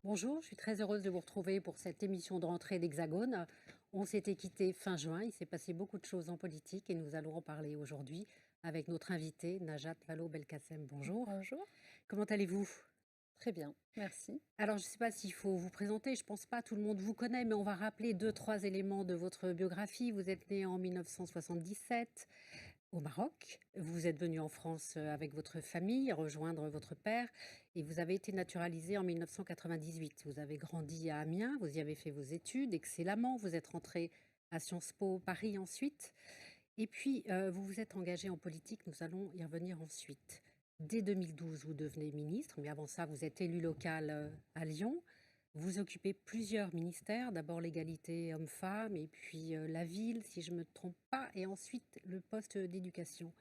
Bonjour, je suis très heureuse de vous retrouver pour cette émission de rentrée d'Hexagone. On s'était quitté fin juin, il s'est passé beaucoup de choses en politique et nous allons en parler aujourd'hui avec notre invitée Najat Vallaud-Belkacem. Bonjour, Bonjour, comment allez-vous? très bien, merci. Alors je ne sais pas s'il faut vous présenter, je ne pense pas tout le monde vous connaît, mais on va rappeler deux, trois éléments de votre biographie. Vous êtes né en 1977 au Maroc. Vous êtes venu en France avec votre famille, rejoindre votre père, et vous avez été naturalisé en 1998. Vous avez grandi à Amiens, vous y avez fait vos études excellemment. Vous êtes rentré à Sciences Po Paris ensuite. Et puis, vous vous êtes engagé en politique, nous allons y revenir ensuite. Dès 2012, vous devenez ministre, mais avant ça, vous êtes élu local à Lyon. Vous occupez plusieurs ministères, d'abord l'égalité homme-femme, et puis la ville, si je ne me trompe pas, et ensuite le poste d'éducation.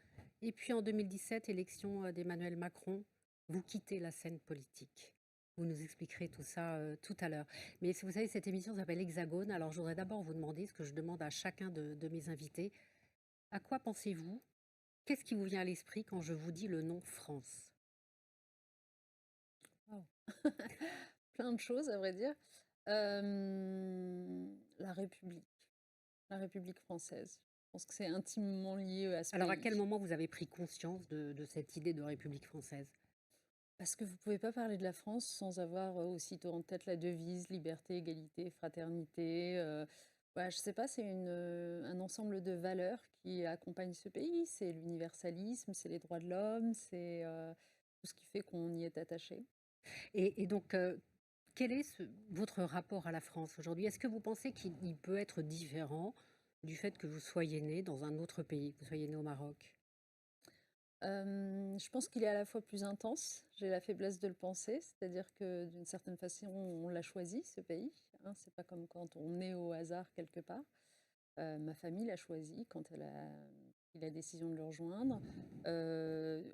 Et puis en 2017, élection d'Emmanuel Macron, vous quittez la scène politique. Vous nous expliquerez tout ça tout à l'heure. Mais vous savez, cette émission s'appelle Hexagone, alors je voudrais d'abord vous demander ce que je demande à chacun de mes invités. À quoi pensez-vous? Qu'est-ce qui vous vient à l'esprit quand je vous dis le nom France? Waouh. Plein de choses à vrai dire. La la République française. Je pense que c'est intimement lié à ce Alors, à quel pays. moment vous avez pris conscience de cette idée de République française? Parce que vous pouvez pas parler de la France sans avoir, aussitôt en tête la devise liberté, égalité, fraternité, bah, je sais pas, c'est un ensemble de valeurs qui accompagnent ce pays. C'est l'universalisme, c'est les droits de l'homme, c'est, tout ce qui fait qu'on y est attaché. Et donc, quel est votre rapport à la France aujourd'hui? Est-ce que vous pensez qu'il peut être différent du fait que vous soyez né dans un autre pays, que vous soyez né au Maroc? Je pense qu'il est à la fois plus intense, j'ai la faiblesse de le penser, c'est-à-dire que d'une certaine façon, on l'a choisi ce pays, hein. C'est pas comme quand on est au hasard quelque part. Ma famille l'a choisi quand elle a pris la décision de le rejoindre.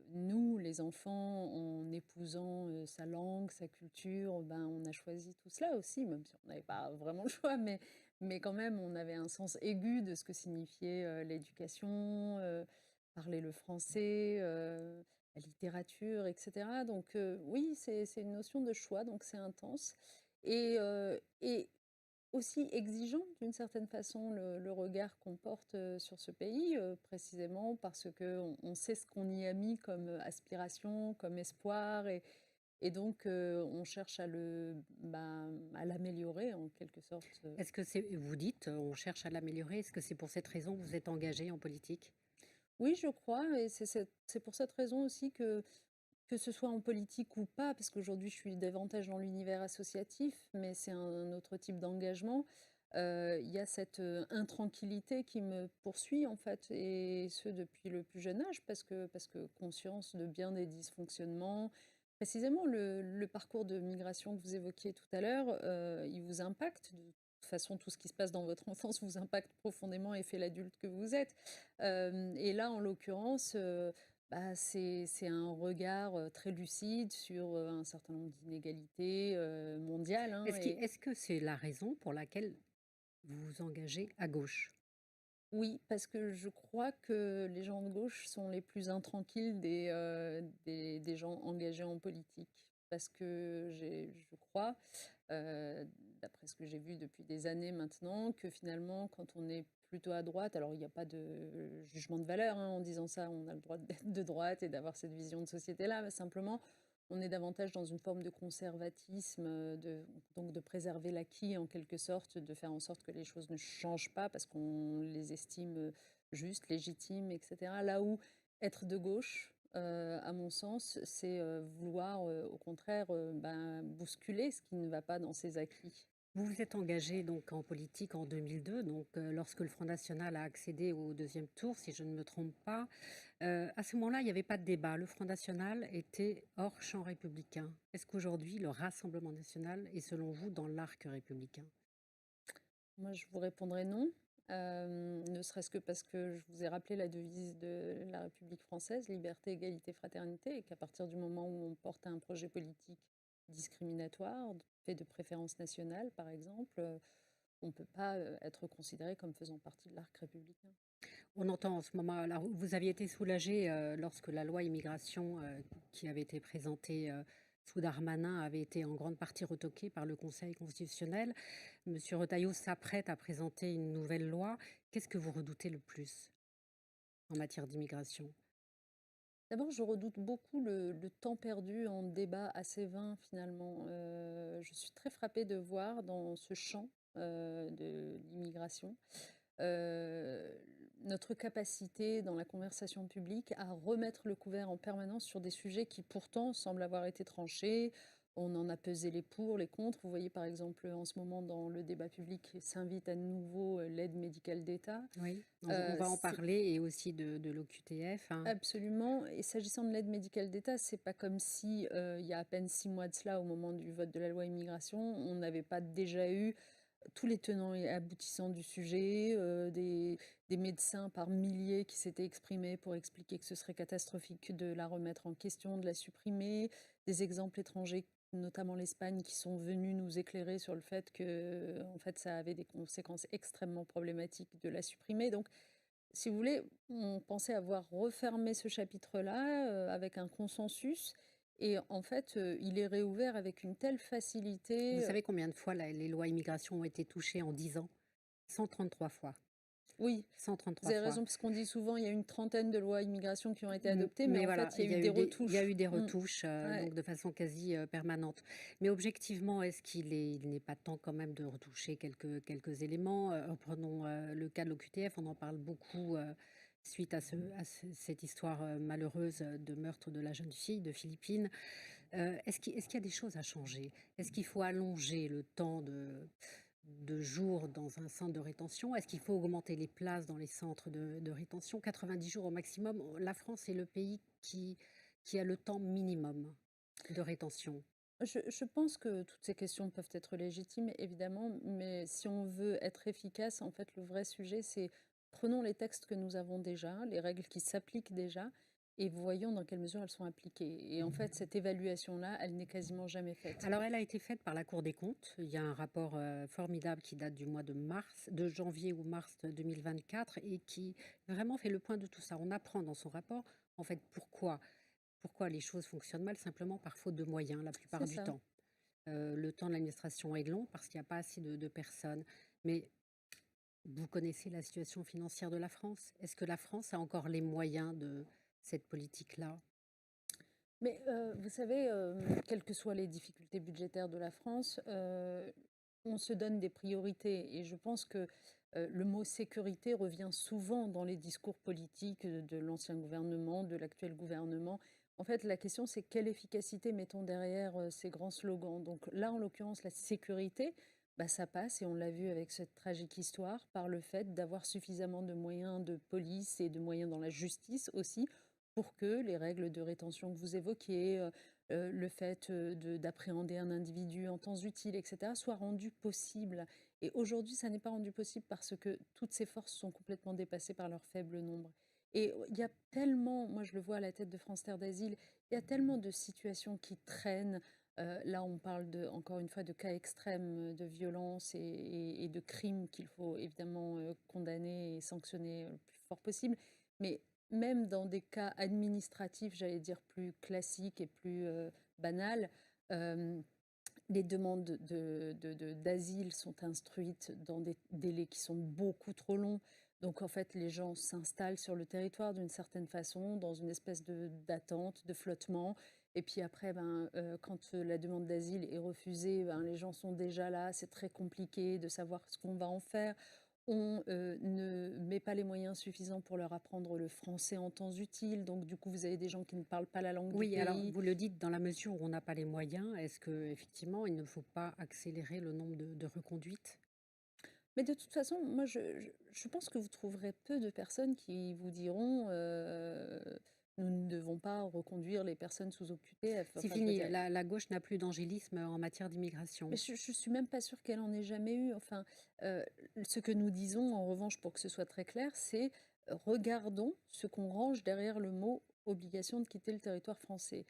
Nous, les enfants, en épousant, sa langue, sa culture, ben, on a choisi tout cela aussi, même si on n'avait pas vraiment le choix, mais quand même, on avait un sens aigu de ce que signifiait, l'éducation, parler le français, la littérature et cetera. Donc oui, c'est une notion de choix, donc c'est intense et aussi exigeant d'une certaine façon le regard qu'on porte, sur ce pays, précisément parce qu'on sait ce qu'on y a mis comme, aspiration, comme espoir et donc on cherche à l'améliorer en quelque sorte. Est-ce que c'est vous dites, on cherche à l'améliorer, est-ce que c'est pour cette raison que vous êtes engagé en politique? Oui, je crois et c'est pour cette raison aussi que ce soit en politique ou pas, parce qu'aujourd'hui je suis davantage dans l'univers associatif, mais c'est un autre type d'engagement. Il y a cette, intranquillité qui me poursuit en fait et ce depuis le plus jeune âge parce que conscience de bien des dysfonctionnements. Précisément le parcours de migration que vous évoquiez tout à l'heure, il vous impacte. De toute façon, tout ce qui se passe dans votre enfance vous impacte profondément et fait l'adulte que vous êtes. Et là, en l'occurrence, bah, c'est un regard, très lucide sur, un certain nombre d'inégalités, mondiales, hein et Est-ce que c'est la raison pour laquelle vous vous engagez à gauche? oui, parce que je crois que les gens de gauche sont les plus intranquilles des gens engagés en politique. Parce que je crois, d'après ce que j'ai vu depuis des années maintenant, que finalement, quand on est plutôt à droite, alors il n'y a pas de jugement de valeur hein, en disant ça, on a le droit d'être de droite et d'avoir cette vision de société-là, mais simplement, on est davantage dans une forme de conservatisme, donc de préserver l'acquis en quelque sorte, de faire en sorte que les choses ne changent pas parce qu'on les estime justes, légitimes, etc. Là où être de gauche, à mon sens, c'est vouloir au contraire ben, bousculer ce qui ne va pas dans ses acquis. Vous vous êtes engagé donc en politique en 2002, donc lorsque le Front national a accédé au deuxième tour, si je ne me trompe pas. À ce moment-là, il n'y avait pas de débat. Le Front national était hors champ républicain. Est-ce qu'aujourd'hui, le Rassemblement national est, selon vous, dans l'arc républicain? Moi, je vous répondrai non, ne serait-ce que parce que je vous ai rappelé la devise de la République française: «Liberté, égalité, fraternité» et qu'à partir du moment où on porte un projet politique discriminatoire, fait de préférences nationales, par exemple, on ne peut pas, être considéré comme faisant partie de l'arc républicain. On entend en ce moment, alors vous aviez été soulagé lorsque la loi immigration qui avait été présentée sous Darmanin avait été en grande partie retoqué par le Conseil constitutionnel. Monsieur Retailleau s'apprête à présenter une nouvelle loi. Qu'est-ce que vous redoutez le plus en matière d'immigration? D'abord, je redoute beaucoup le temps perdu en débat assez vain finalement. Je suis très frappée de voir dans ce champ de l'immigration euh, notre capacité dans la conversation publique à remettre le couvert en permanence sur des sujets qui pourtant semblent avoir été tranchés. On en a pesé les pour, les contre. Vous voyez par exemple en ce moment dans le débat public s'invite à nouveau l'aide médicale d'État. Oui, on va en C'est parler et aussi de l'OQTF, hein. Absolument. Et s'agissant de l'aide médicale d'État, c'est pas comme si, il y a à peine 6 mois de cela, au moment du vote de la loi immigration, on n'avait pas déjà eu tous les tenants et aboutissants du sujet, des médecins par milliers qui s'étaient exprimés pour expliquer que ce serait catastrophique de la remettre en question, de la supprimer, des exemples étrangers, notamment l'Espagne, qui sont venus nous éclairer sur le fait que, en fait, ça avait des conséquences extrêmement problématiques de la supprimer. Donc, si vous voulez, on pensait avoir refermé ce chapitre-là, avec un consensus et en fait, il est réouvert avec une telle Vous facilité, savez combien de fois les lois immigration ont été touchées en 10 ans? 133 fois. oui, vous 133 avez fois. raison parce qu'on dit souvent il y a une trentaine de lois immigration qui ont été adoptées, mais Mais en voilà, fait, il y a eu des il y a retouches. eu des Mmh. retouches, Ouais. donc de façon quasi, permanente. Mais objectivement, il n'est pas temps quand même de retoucher quelques éléments? Prenons, le cas de l'OQTF, on en parle beaucoup, suite à cette histoire, malheureuse, de meurtre de la jeune fille de Philippines. Est-ce qu'il y a des choses à changer? Est-ce qu'il faut allonger le temps de jours dans un centre de rétention? Est-ce qu'il faut augmenter les places dans les centres de rétention? 90 jours au maximum. La France est le pays qui a le temps minimum de rétention. Je pense que toutes ces questions peuvent être légitimes, évidemment, mais si on veut être efficace, en fait, le vrai sujet, c'est prenons les textes que nous avons déjà, les règles qui s'appliquent déjà, et voyons dans quelle mesure elles sont appliquées. Et en fait, cette évaluation-là, elle n'est quasiment jamais faite. Alors, elle a été faite par la Cour des comptes. Il y a un rapport formidable qui date du mois de janvier ou mars 2024 et qui vraiment fait le point de tout ça. On apprend dans son rapport, en fait, pourquoi les choses fonctionnent mal, simplement par faute de moyens la plupart C'est du ça. temps. Le temps de l'administration est long parce qu'il n'y a pas assez de personnes. Mais vous connaissez la situation financière de la France. Est-ce que la France a encore les moyens de cette politique-là? Mais vous savez, quelles que soient les difficultés budgétaires de la France, on se donne des priorités. Et je pense que le mot sécurité revient souvent dans les discours politiques de l'ancien gouvernement, de l'actuel gouvernement. En fait, la question, c'est quelle efficacité mettons derrière ces grands slogans. Donc là, en l'occurrence, la sécurité, bah, ça passe, et on l'a vu avec cette tragique histoire, par le fait d'avoir suffisamment de moyens de police et de moyens dans la justice aussi pour que les règles de rétention que vous évoquiez, le fait d'appréhender un individu en temps utile, etc., soient rendus possibles. Et aujourd'hui, ça n'est pas rendu possible parce que toutes ces forces sont complètement dépassées par leur faible nombre. Et il y a tellement, moi je le vois à la tête de France Terre d'Asile, il y a tellement de situations qui traînent. Là, on parle encore une fois de cas extrêmes de violence et de crimes qu'il faut évidemment condamner et sanctionner le plus fort possible. Mais même dans des cas administratifs, j'allais dire plus classiques et plus banals, euh, les demandes d'asile sont instruites dans des délais qui sont beaucoup trop longs. Donc en fait, les gens s'installent sur le territoire d'une certaine façon, dans une espèce d'attente, de flottement. Et puis après, quand la demande d'asile est refusée, les gens sont déjà là. C'est très compliqué de savoir ce qu'on va en faire. On ne met pas les moyens suffisants pour leur apprendre le français en temps utile. Donc du coup, vous avez des gens qui ne parlent pas la langue du Oui, alors pays. vous le dites dans la mesure où on n'a pas les moyens, est-ce que effectivement il ne faut pas accélérer le nombre de reconduites? Mais de toute façon, moi, je pense que vous trouverez peu de personnes qui vous diront nous ne devons pas reconduire les personnes sous OQTF. C'est Enfin, je veux fini, dire, la gauche n'a plus d'angélisme en matière mais d'immigration. je suis même pas sûre qu'elle en ait jamais eu. Enfin, euh, ce que nous disons, en revanche, pour que ce soit très clair, c'est regardons ce qu'on range derrière le mot obligation de quitter le territoire français.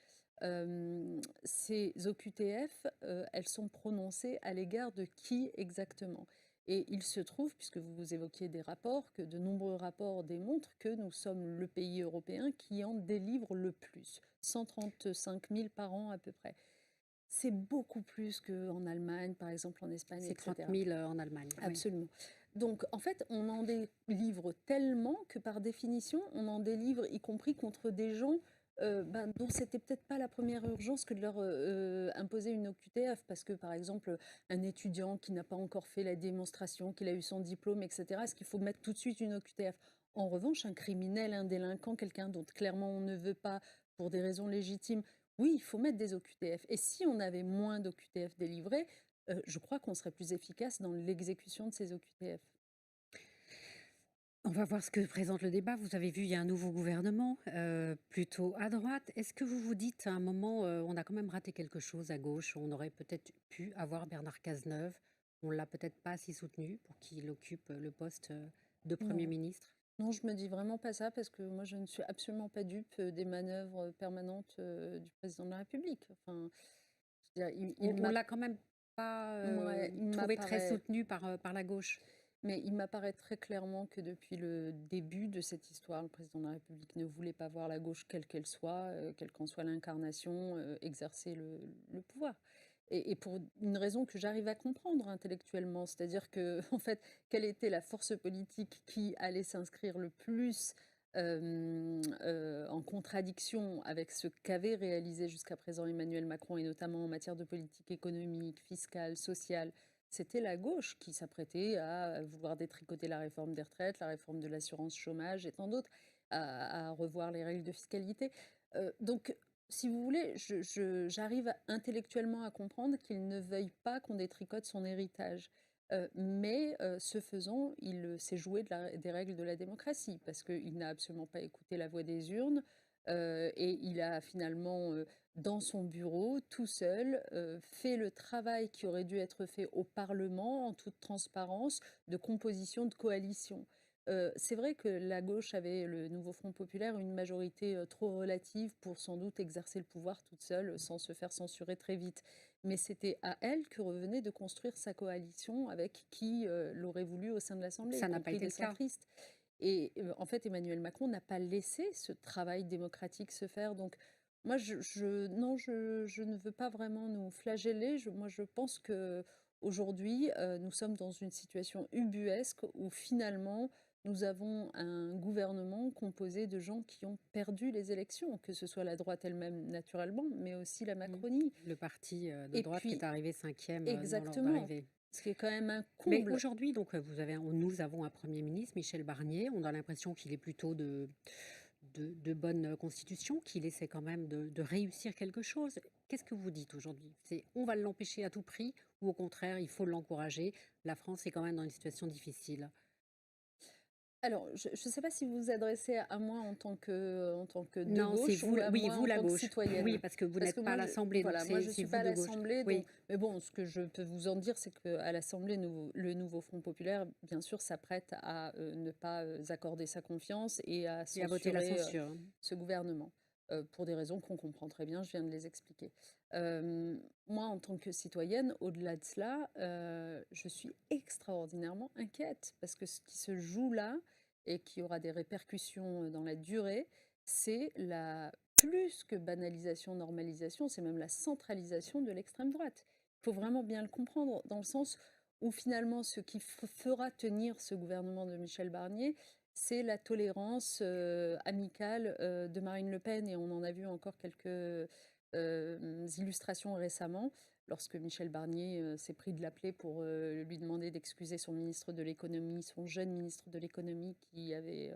Ces OQTF, elles sont prononcées à l'égard de qui exactement? Et il se trouve, puisque vous évoquiez des rapports, que de nombreux rapports démontrent que nous sommes le pays européen qui en délivre le plus, 135 000 par an à peu près. C'est beaucoup plus qu'en Allemagne, par exemple, en Espagne, C'est 30 etc. 000 en Allemagne, oui. Absolument. Donc, en fait, on en délivre tellement que, par définition, on en délivre, y compris contre des gens ben, dont c'était peut-être pas la première urgence que de leur imposer une OQTF, parce que, par exemple, un étudiant qui n'a pas encore fait la démonstration, qu'il a eu son diplôme, etc., est-ce qu'il faut mettre tout de suite une OQTF? En revanche, un criminel, un délinquant, quelqu'un dont clairement on ne veut pas, pour des raisons légitimes, oui, il faut mettre des OQTF. Et si on avait moins d'OQTF délivrés, je crois qu'on serait plus efficace dans l'exécution de ces OQTF. On va voir ce que présente le débat. Vous avez vu, il y a un nouveau gouvernement, plutôt à droite. Est-ce que vous vous dites à un moment, on a quand même raté quelque chose à gauche? On aurait peut-être pu avoir Bernard Cazeneuve. On l'a peut-être pas assez soutenu pour qu'il occupe le poste, de Premier Non, ministre? non, je me dis vraiment pas ça parce que moi je ne suis absolument pas dupe des manœuvres permanentes du président de la République. Enfin, je veux dire, On l'a quand même pas, ouais, trouvé très soutenu par la gauche. mais il m'apparaît très clairement que depuis le début de cette histoire, le président de la République ne voulait pas voir la gauche, quelle qu'elle soit, quelle qu'en soit l'incarnation, exercer le pouvoir. Et pour une raison que j'arrive à comprendre intellectuellement, c'est-à-dire que, en fait, quelle était la force politique qui allait s'inscrire le plus en contradiction avec ce qu'avait réalisé jusqu'à présent Emmanuel Macron, et notamment en matière de politique économique, fiscale, sociale, c'était la gauche qui s'apprêtait à vouloir détricoter la réforme des retraites, la réforme de l'assurance chômage et tant d'autres, à revoir les règles de fiscalité. Donc, si vous voulez, j'arrive intellectuellement à comprendre qu'il ne veuille pas qu'on détricote son héritage. Mais ce faisant, il s'est joué des règles de la démocratie, parce qu'il n'a absolument pas écouté la voix des urnes, et il a finalement, dans son bureau, tout seul, fait le travail qui aurait dû être fait au Parlement, en toute transparence, de composition de coalition. C'est vrai que la gauche avait, le Nouveau Front populaire, une majorité trop relative pour sans doute exercer le pouvoir toute seule, sans se faire censurer très vite. Mais c'était à elle que revenait de construire sa coalition avec qui l'aurait voulu au sein de l'Assemblée, y Ça n'a pas compris été les le cas. centristes. Et en fait, Emmanuel Macron n'a pas laissé ce travail démocratique se faire. Donc, moi, non, je ne veux pas vraiment nous flageller. Moi, je pense que aujourd'hui, nous sommes dans une situation ubuesque où finalement, nous avons un gouvernement composé de gens qui ont perdu les élections, que ce soit la droite elle-même naturellement, mais aussi la Mmh. Macronie. Le parti, de Et droite qui est puis, arrivé 5e, dans l'ordre exactement, d'arrivée. ce qui est quand même un Mais comble. aujourd'hui, donc, nous avons un Premier ministre, Michel Barnier. On a l'impression qu'il est plutôt de bonne constitution, qu'il essaie quand même de réussir quelque chose. Qu'est-ce que vous dites aujourd'hui? C'est on va l'empêcher à tout prix ou au contraire, il faut l'encourager? La France est quand même dans une situation difficile. Alors, je ne sais pas si vous vous adressez à moi en tant que de Non, c'est gauche vous, ou à oui, moi vous en la tant que gauche. Oui, citoyenne. parce que vous Parce n'êtes que pas à moi, l'Assemblée, donc voilà, moi je c'est suis vous pas à de gauche. l'Assemblée, donc, Oui, mais bon, ce que je peux vous en dire, c'est qu'à l'Assemblée, le nouveau Front populaire, bien sûr, s'apprête à ne pas accorder sa confiance et à et à voter la censurer censure, hein. ce gouvernement, pour des raisons qu'on comprend très bien, je viens de les expliquer. Euh, Moi, en tant que citoyenne, au-delà de cela, je suis extraordinairement inquiète, parce que ce qui se joue là, et qui aura des répercussions dans la durée, c'est la plus que banalisation, normalisation, c'est même la centralisation de l'extrême droite. Il faut vraiment bien le comprendre, dans le sens où finalement ce qui fera tenir ce gouvernement de Michel Barnier, c'est la tolérance amicale de Marine Le Pen, et on en a vu encore quelques illustrations récemment, lorsque Michel Barnier s'est pris de l'appeler pour lui demander d'excuser son ministre de l'économie, son jeune ministre de l'économie qui avait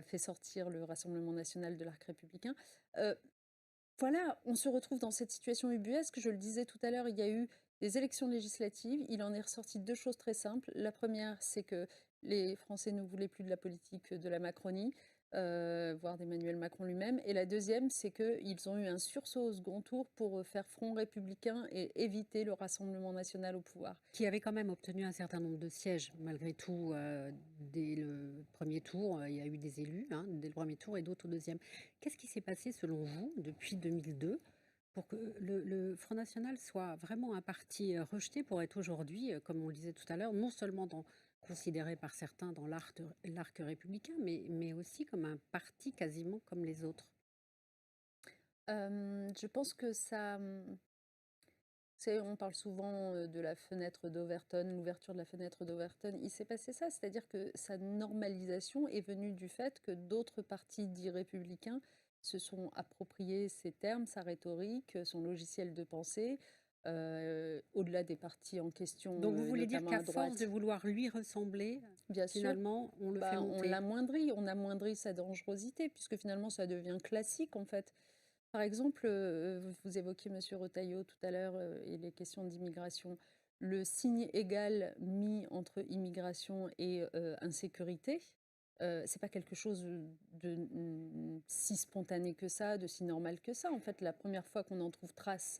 fait sortir le Rassemblement national de l'arc républicain. Euh, voilà, on se retrouve dans cette situation ubuesque. Je le disais tout à l'heure, il y a eu des élections législatives. Il en est ressorti deux choses très simples. La première, c'est que les Français ne voulaient plus de la politique de la Macronie, voire d'Emmanuel Macron lui-même. Et la deuxième, c'est qu'ils ont eu un sursaut au second tour pour faire front républicain et éviter le Rassemblement national au pouvoir. Qui avait quand même obtenu un certain nombre de sièges, malgré tout, dès le premier tour. Il y a eu des élus, hein, dès le premier tour et d'autres au deuxième. Qu'est-ce qui s'est passé, selon vous, depuis 2002, pour que le Front National soit vraiment un parti rejeté pour être aujourd'hui, comme on le disait tout à l'heure, non seulement considéré par certains dans l'arc républicain, mais aussi comme un parti quasiment comme les autres? Je pense que savez, on parle souvent, de la fenêtre d'Overton, l'ouverture de la fenêtre d'Overton. Il s'est passé ça, c'est-à-dire que sa normalisation est venue du fait que d'autres partis dits républicains se sont appropriés ses termes, sa rhétorique, son logiciel de pensée, au-delà des partis en question, Donc vous et voulez dire notamment qu'à à force de droite. vouloir lui ressembler, Bien sûr, finalement, on le fait bah, monter? on amoindrit sa dangerosité puisque finalement ça devient classique, en fait. Par exemple, vous évoquiez monsieur Retailleau tout à l'heure, et les questions d'immigration. Le signe égal mis entre immigration et insécurité, c'est pas quelque chose, si spontané que ça, de si normal que ça. En fait, la première fois qu'on en trouve trace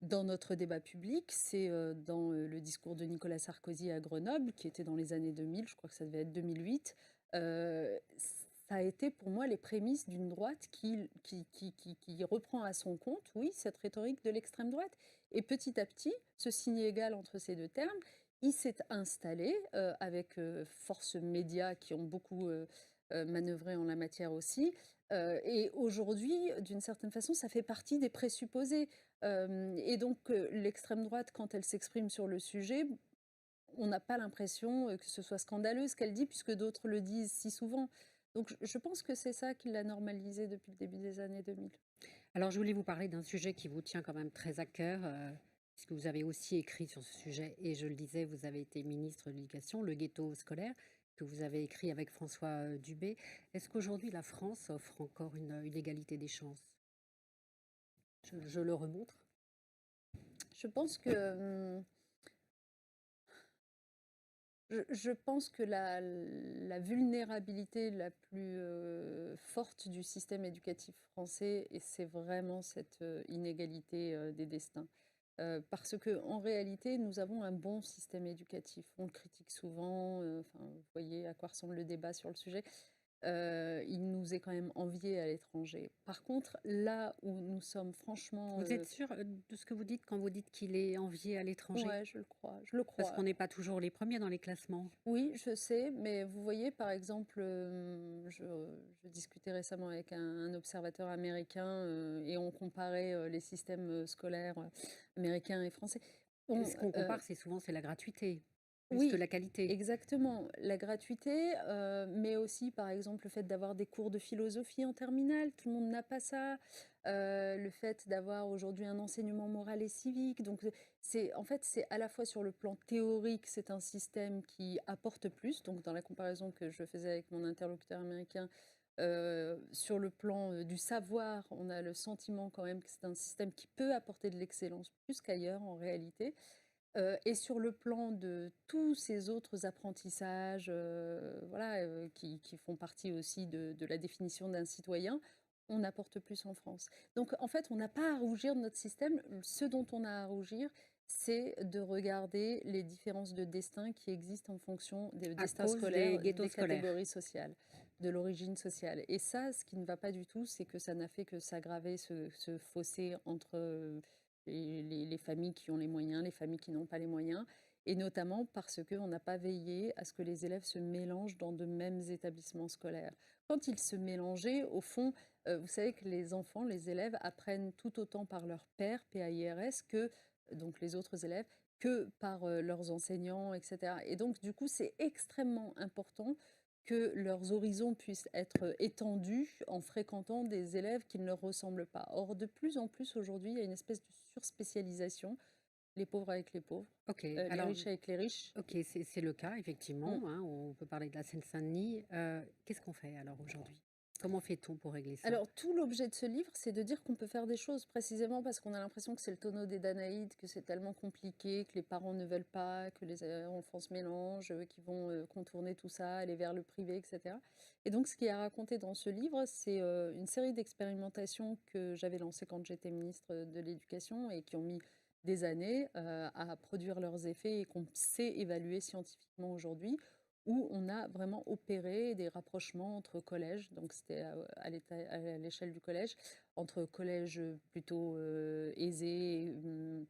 dans notre débat public, c'est, dans, le discours de Nicolas Sarkozy à Grenoble, qui était dans les années 2000, je crois que ça devait être 2008. Ça a été pour moi les prémices d'une droite qui reprend à son compte, oui, cette rhétorique de l'extrême droite. Et petit à petit, ce signe égal entre ces 2 termes, il s'est installé, avec, forces médias qui ont beaucoup, manœuvré en la matière aussi. Et aujourd'hui, d'une certaine façon, ça fait partie des présupposés. Et donc, l'extrême droite, quand elle s'exprime sur le sujet, on n'a pas l'impression, que ce soit scandaleux ce qu'elle dit, puisque d'autres le disent si souvent. Donc je pense que c'est ça qui l'a normalisé depuis le début des années 2000. Alors, je voulais vous parler d'un sujet qui vous tient quand même très à cœur, puisque vous avez aussi écrit sur ce sujet et je le disais, vous avez été ministre de l'Éducation, le ghetto scolaire, que vous avez écrit avec François, Dubé. Est-ce qu'aujourd'hui la France offre encore une égalité des chances? Je le remontre. Je pense que, je pense que la vulnérabilité la plus, forte du système éducatif français et c'est vraiment cette, inégalité, des destins. Parce que en réalité, nous avons un bon système éducatif. On le critique souvent, enfin, vous voyez à quoi ressemble le débat sur le sujet. Il nous est quand même envié à l'étranger. Par contre, là où nous sommes franchement, Vous êtes sûr, de ce que vous dites quand vous dites qu'il est envié à l'étranger? ouais, je le crois, je le Parce crois. qu'on n'est pas toujours les premiers dans les classements. Oui, je sais, mais vous voyez, par exemple, je discutais récemment avec un observateur américain, et on comparait, les systèmes, scolaires, américains et français. Et Bon, ce qu'on compare, c'est la gratuité, plus que oui, la qualité. exactement. La gratuité, mais aussi, par exemple, le fait d'avoir des cours de philosophie en terminale, tout le monde n'a pas ça. Le fait d'avoir aujourd'hui un enseignement moral et civique. Donc, c'est en fait, c'est à la fois sur le plan théorique, c'est un système qui apporte plus. Donc, dans la comparaison que je faisais avec mon interlocuteur américain, sur le plan, du savoir, on a le sentiment quand même que c'est un système qui peut apporter de l'excellence plus qu'ailleurs en réalité. Et sur le plan de tous ces autres apprentissages, voilà, qui font partie aussi de la définition d'un citoyen, on apporte plus en France. Donc en fait, on n'a pas à rougir de notre système. Ce dont on a à rougir, c'est de regarder les différences de destin qui existent en fonction des À destins cause des scolaires, ghettos des scolaires. catégories sociales, de l'origine sociale. Et ça, ce qui ne va pas du tout, c'est que ça n'a fait que s'aggraver ce fossé entre les familles qui ont les moyens, les familles qui n'ont pas les moyens, et notamment parce qu'on n'a pas veillé à ce que les élèves se mélangent dans de mêmes établissements scolaires. Quand ils se mélangeaient, au fond, vous savez que les enfants, les élèves apprennent tout autant par leur père, PAIRS, que donc les autres élèves, que par leurs enseignants, etc. Et donc, du coup, c'est extrêmement important que leurs horizons puissent être étendus en fréquentant des élèves qui ne leur ressemblent pas. Or, de plus en plus aujourd'hui, il y a une espèce de surspécialisation, les pauvres avec les pauvres, OK, les alors riches avec les riches. OK, c'est le cas On- effectivement, hein, on peut parler de la Seine-Saint-Denis. Qu'est-ce qu'on fait alors aujourd'hui? Comment fait-on pour régler ça? Alors, tout l'objet de ce livre, c'est de dire qu'on peut faire des choses, précisément parce qu'on a l'impression que c'est le tonneau des Danaïdes, que c'est tellement compliqué, que les parents ne veulent pas, que les enfants se mélangent, qu'ils vont contourner tout ça, aller vers le privé, etc. Et donc, ce qui est raconté dans ce livre, c'est une série d'expérimentations que j'avais lancées quand j'étais ministre de l'Éducation et qui ont mis des années à produire leurs effets et qu'on sait évaluer scientifiquement aujourd'hui où on a vraiment opéré des rapprochements entre collèges, donc c'était à l'échelle du collège, entre collèges plutôt aisés,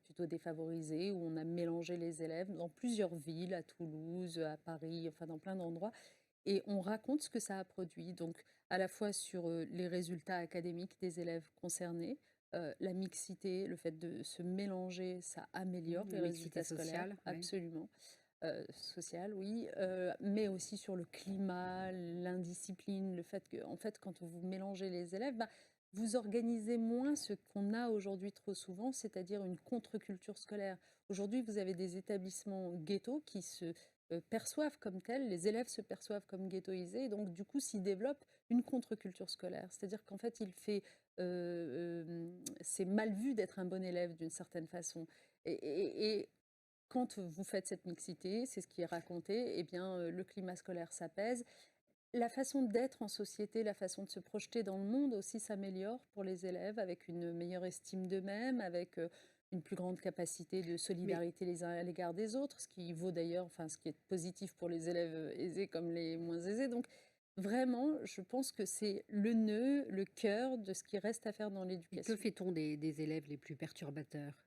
plutôt défavorisés, où on a mélangé les élèves dans plusieurs villes, à Toulouse, à Paris, enfin dans plein d'endroits, et on raconte ce que ça a produit, donc à la fois sur les résultats académiques des élèves concernés, La mixité, le fait de se mélanger, ça améliore les La mixité résultats scolaires, sociale, oui. absolument. Social, oui, mais aussi sur le climat, l'indiscipline, le fait que, en fait, quand vous mélangez les élèves, bah, vous organisez moins ce qu'on a aujourd'hui trop souvent, c'est-à-dire une contre-culture scolaire. Aujourd'hui, vous avez des établissements ghettos qui se perçoivent comme tels, les élèves se perçoivent comme ghettoisés, et donc du coup s'y développe une contre-culture scolaire. C'est-à-dire qu'en fait, c'est mal vu d'être un bon élève d'une certaine façon. Et quand vous faites cette mixité, c'est ce qui est raconté, eh bien, le climat scolaire s'apaise. La façon d'être en société, la façon de se projeter dans le monde aussi s'améliore pour les élèves, avec une meilleure estime d'eux-mêmes, avec une plus grande capacité de Mais solidarité les uns à l'égard des autres, ce qui vaut d'ailleurs, enfin, ce qui est positif pour les élèves aisés comme les moins aisés. Donc, vraiment, je pense que c'est le nœud, le cœur de ce qui reste à faire dans que l'éducation. fait-on des élèves les plus perturbateurs?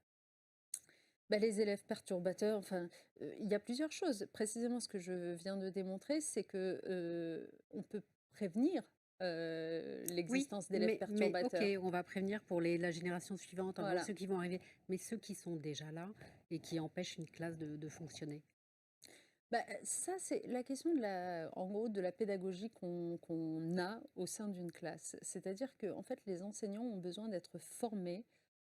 Bah, les élèves perturbateurs, enfin, il y a plusieurs choses. Précisément, ce que je viens de démontrer, c'est que, on peut prévenir, Oui, l'existence d'élèves mais OK, perturbateurs. on va prévenir pour la génération suivante, enfin Voilà. ceux qui vont arriver, mais ceux qui sont déjà là et qui empêchent une classe de fonctionner. Bah, ça, c'est la question de la en gros, de la pédagogie qu'on a au sein d'une classe. C'est-à-dire que en fait, les enseignants ont besoin d'être formés,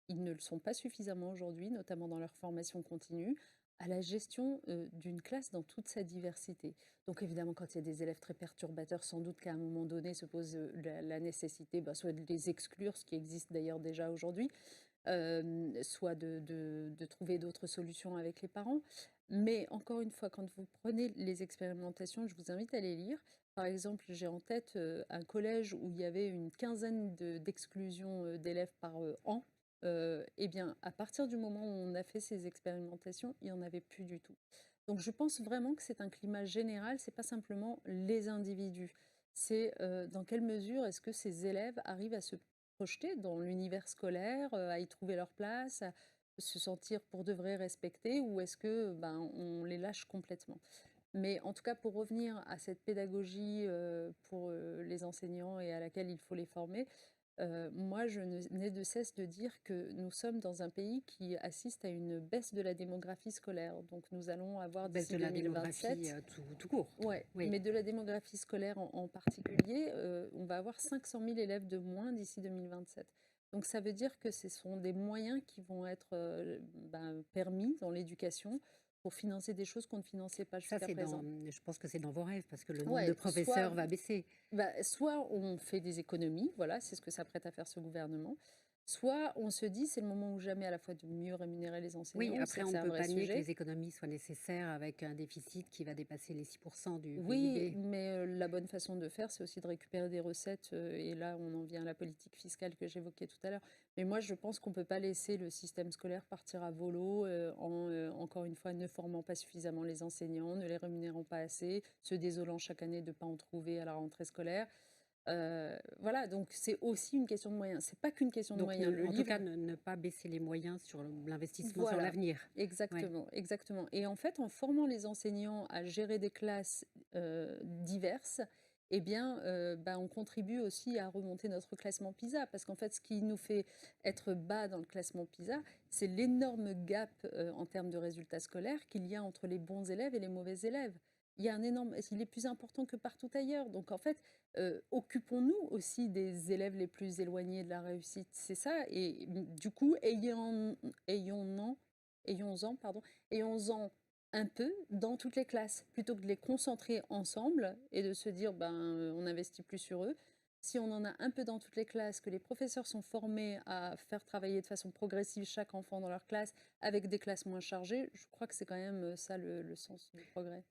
ils ne le sont pas suffisamment aujourd'hui, notamment dans leur formation continue, à la gestion, d'une classe dans toute sa diversité. Donc évidemment, quand il y a des élèves très perturbateurs, sans doute qu'à un moment donné se pose, la nécessité, bah, soit de les exclure, ce qui existe d'ailleurs déjà aujourd'hui, soit de trouver d'autres solutions avec les parents. Mais encore une fois, quand vous prenez les expérimentations, je vous invite à les lire. Par exemple, j'ai en tête un collège où il y avait une quinzaine d'exclusions d'élèves par an. Eh bien, à partir du moment où on a fait ces expérimentations, il n'y en avait plus du tout. Donc, je pense vraiment que c'est un climat général, c'est pas simplement les individus. C'est dans quelle mesure est-ce que ces élèves arrivent à se projeter dans l'univers scolaire, à y trouver leur place, à se sentir pour de vrai respectés, ou est-ce que, ben, on les lâche complètement? Mais en tout cas, pour revenir à cette pédagogie, pour, les enseignants et à laquelle il faut les former, moi je n'ai de cesse de dire que nous sommes dans un pays qui assiste à une baisse de la démographie scolaire. Donc nous allons avoir Baisse d'ici de la démographie 2027. tout court. Ouais, Oui. mais de la démographie scolaire en particulier, on va avoir 500 000 élèves de moins d'ici 2027. Donc ça veut dire que ce sont des moyens qui vont être, ben, permis dans l'éducation pour financer des choses qu'on ne finançait pas Ça, jusqu'à présent. je pense que c'est dans vos rêves parce que le nombre de Ouais, professeurs va baisser. soit on fait des économies, voilà, c'est ce que s'apprête à faire ce gouvernement, soit on se dit: «C'est le moment ou jamais à la fois de mieux rémunérer les Oui, enseignants», on sait après que on c'est ne un peut vrai pas nier que sujet. les économies soient nécessaires avec un déficit qui va dépasser les 6% du Oui, PIB. mais la bonne façon de faire, c'est aussi de récupérer des recettes, et là, on en vient à la politique fiscale que j'évoquais tout à l'heure. Mais moi, je pense qu'on ne peut pas laisser le système scolaire partir à volo, encore une fois, ne formant pas suffisamment les enseignants, ne les rémunérant pas assez, se désolant chaque année de ne pas en trouver à la rentrée scolaire. Voilà, donc c'est aussi une question de moyens. C'est pas qu'une question de Donc moyens. Le en tout cas, livre ne pas baisser les moyens sur l'investissement sur voilà, l'avenir. Ouais. exactement, exactement. Et en fait, en formant les enseignants à gérer des classes diverses, eh bien, bah, on contribue aussi à remonter notre classement PISA. Parce qu'en fait, ce qui nous fait être bas dans le classement PISA, c'est l'énorme gap en termes de résultats scolaires qu'il y a entre les bons élèves et les mauvais élèves. Il y a un énorme, il est plus important que partout ailleurs. Donc en fait, occupons-nous aussi des élèves les plus éloignés de la réussite. C'est ça. Et du coup, ayons-en, ayons-en, pardon, ayons-en un peu dans toutes les classes, plutôt que de les concentrer ensemble et de se dire, ben, on investit plus sur eux. Si on en a un peu dans toutes les classes, que les professeurs sont formés à faire travailler de façon progressive chaque enfant dans leur classe, avec des classes moins chargées, je crois que c'est quand même ça le sens du progrès.